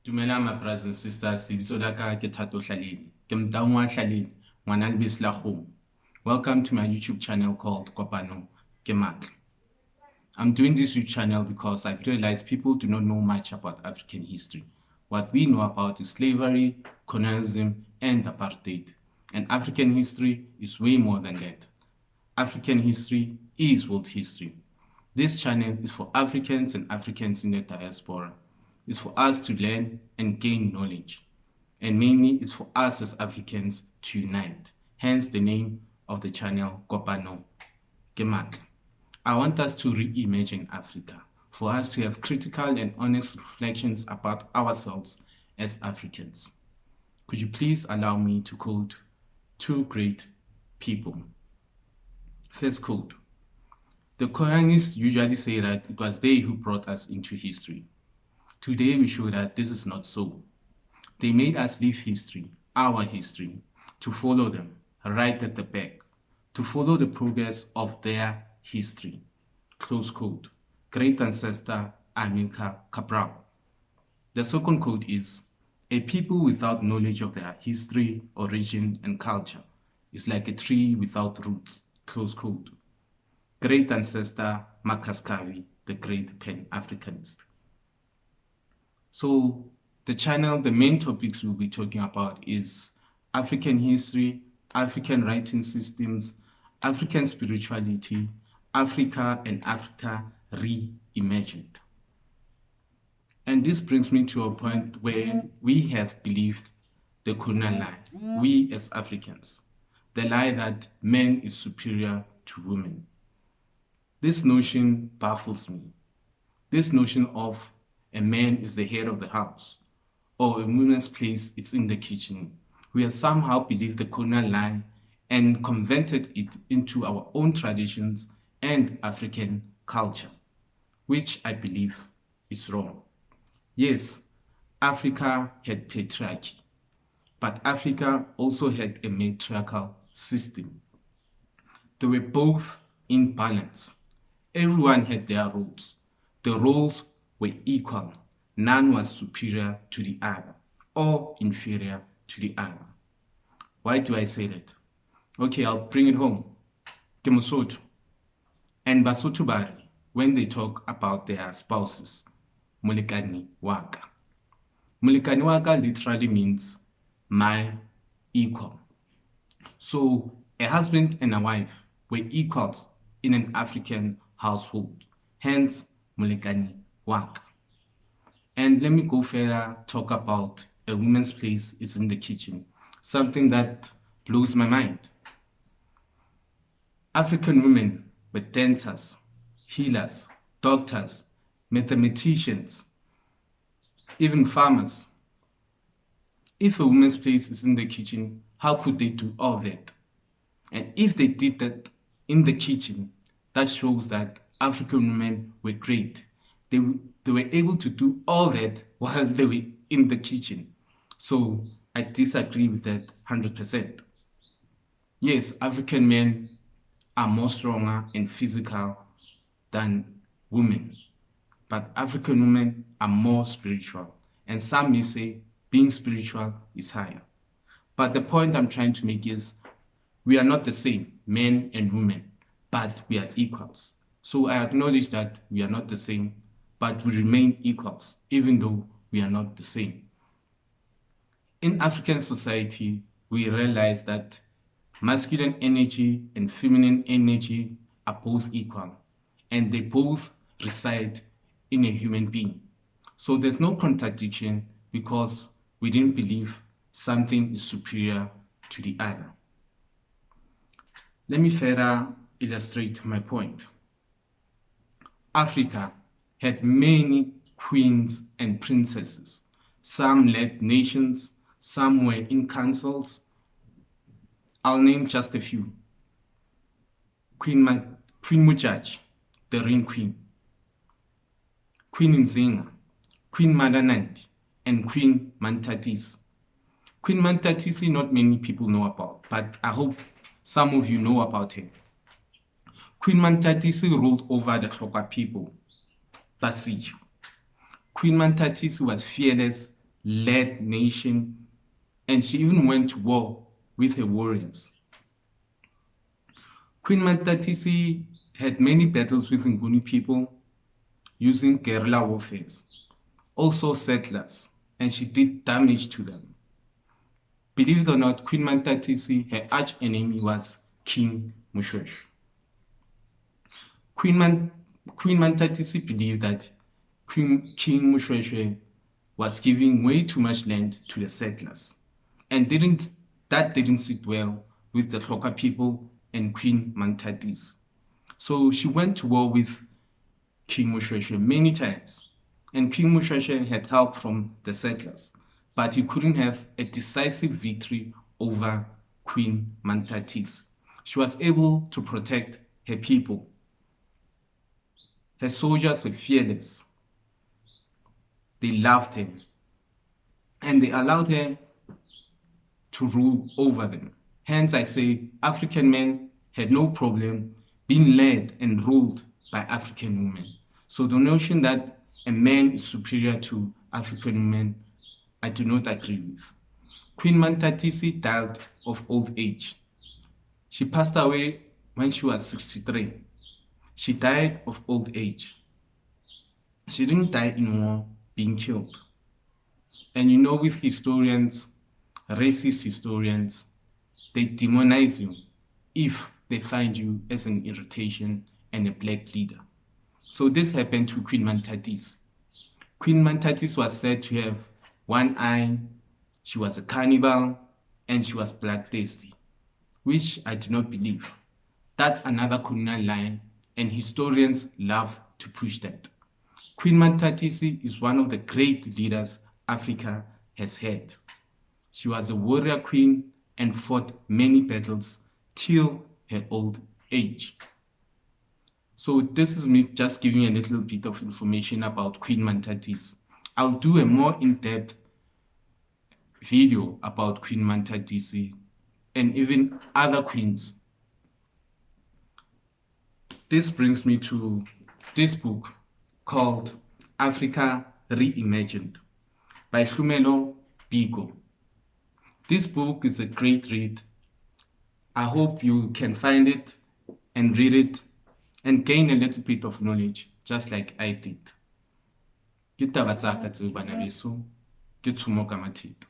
Dumela my brothers and sisters, lebitso la ka ke Thato Hlalele. Ke mtaungwa Hlalele, ngwana lebese la kgomo. Welcome to my YouTube channel called Kopano ke Matla. I'm doing this YouTube channel because I've realized people do not know much about African history. What we know about is slavery, colonialism, and apartheid. And African history is way more than that. African history is world history. This channel is for Africans and Africans in the diaspora. It's for us to learn and gain knowledge. And mainly it's for us as Africans to unite. Hence the name of the channel, Kopano ke Matla. I want us to reimagine Africa, for us to have critical and honest reflections about ourselves as Africans. Could you please allow me to quote two great people? First quote. The colonists usually say that it was they who brought us into history. Today we show that this is not so. They made us live history, our history, to follow them right at the back, to follow the progress of their history. Close quote. Great ancestor Amilcar Cabral. The second quote is, a people without knowledge of their history, origin, and culture is like a tree without roots. Close quote. Great ancestor Marcus Garvey, the great Pan-Africanist. So the channel, the main topics we'll be talking about is African history, African writing systems, African spirituality, Africa and Africa reimagined. And this brings me to a point where we have believed the colonial lie, we as Africans, the lie that man is superior to women. This notion baffles me. This notion of a man is the head of the house, or a woman's place is in the kitchen. We have somehow believed the colonial lie and converted it into our own traditions and African culture, which I believe is wrong. Yes, Africa had patriarchy, but Africa also had a matriarchal system. They were both in balance. Everyone had their roles. The roles were equal. None was superior to the other or inferior to the other. Why do I say that? Okay, I'll bring it home. Ke Mosotho. And Basotho bari, when they talk about their spouses, molekane waka. Molekane waka literally means my equal. So a husband and a wife were equals in an African household. Hence, molekane waka. And let me go further, talk about a woman's place is in the kitchen. Something that blows my mind. African women were dancers, healers, doctors, mathematicians, even farmers. If a woman's place is in the kitchen, how could they do all that? And if they did that in the kitchen, that shows that African women were great. They were able to do all that while they were in the kitchen. So I disagree with that 100%. Yes, African men are more stronger and physical than women, but African women are more spiritual. And some may say being spiritual is higher. But the point I'm trying to make is we are not the same, men and women, but we are equals. So I acknowledge that we are not the same, but we remain equals, even though we are not the same. In African society, we realize that masculine energy and feminine energy are both equal, and they both reside in a human being. So there's no contradiction because we didn't believe something is superior to the other. Let me further illustrate my point. Africa had many queens and princesses. Some led nations, some were in councils. I'll name just a few. Queen Mujaj, the Rain Queen, Queen Nzinga, Queen Madanandi, and Queen Mantatisi. Queen Mantatisi, not many people know about, but I hope some of you know about her. Queen Mantatisi ruled over the Xhosa people, Basotho. Queen Mantatisi was fearless led nation, and she even went to war with her warriors. Queen Mantatisi had many battles with Nguni people using guerrilla warfare, also settlers, and she did damage to them. Believe it or not, Queen Mantatisi, her arch enemy was King Moshoeshoe. Queen Mantatisi believed that King Moshoeshoe was giving way too much land to the settlers, and that didn't sit well with the Hloka people and Queen Mantatisi. So she went to war with King Moshoeshoe many times, and King Moshoeshoe had help from the settlers, but he couldn't have a decisive victory over Queen Mantatisi. She was able to protect her people. Her soldiers were fearless. They loved her, and they allowed her to rule over them. Hence, I say African men had no problem being led and ruled by African women. So the notion that a man is superior to African women, I do not agree with. Queen Mantatisi died of old age. She passed away when she was 63. She died of old age. She didn't die in war, being killed. And you know, with historians, racist historians, they demonize you if they find you as an irritation and a black leader. So this happened to Queen Mantatisi. Queen Mantatisi was said to have one eye, she was a cannibal, and she was bloodthirsty, which I do not believe. That's another colonial lie, and historians love to push that. Queen Mantatisi is one of the great leaders Africa has had. She was a warrior queen and fought many battles till her old age. So this is me just giving you a little bit of information about Queen Mantatisi. I'll do a more in-depth video about Queen Mantatisi and even other queens. This brings me to this book called Africa Reimagined by Hlumelo Biko. This book is a great read. I hope you can find it and read it and gain a little bit of knowledge, just like I did. Ke taba tsa ka tseo bana beso, ke tshomo ka mathito.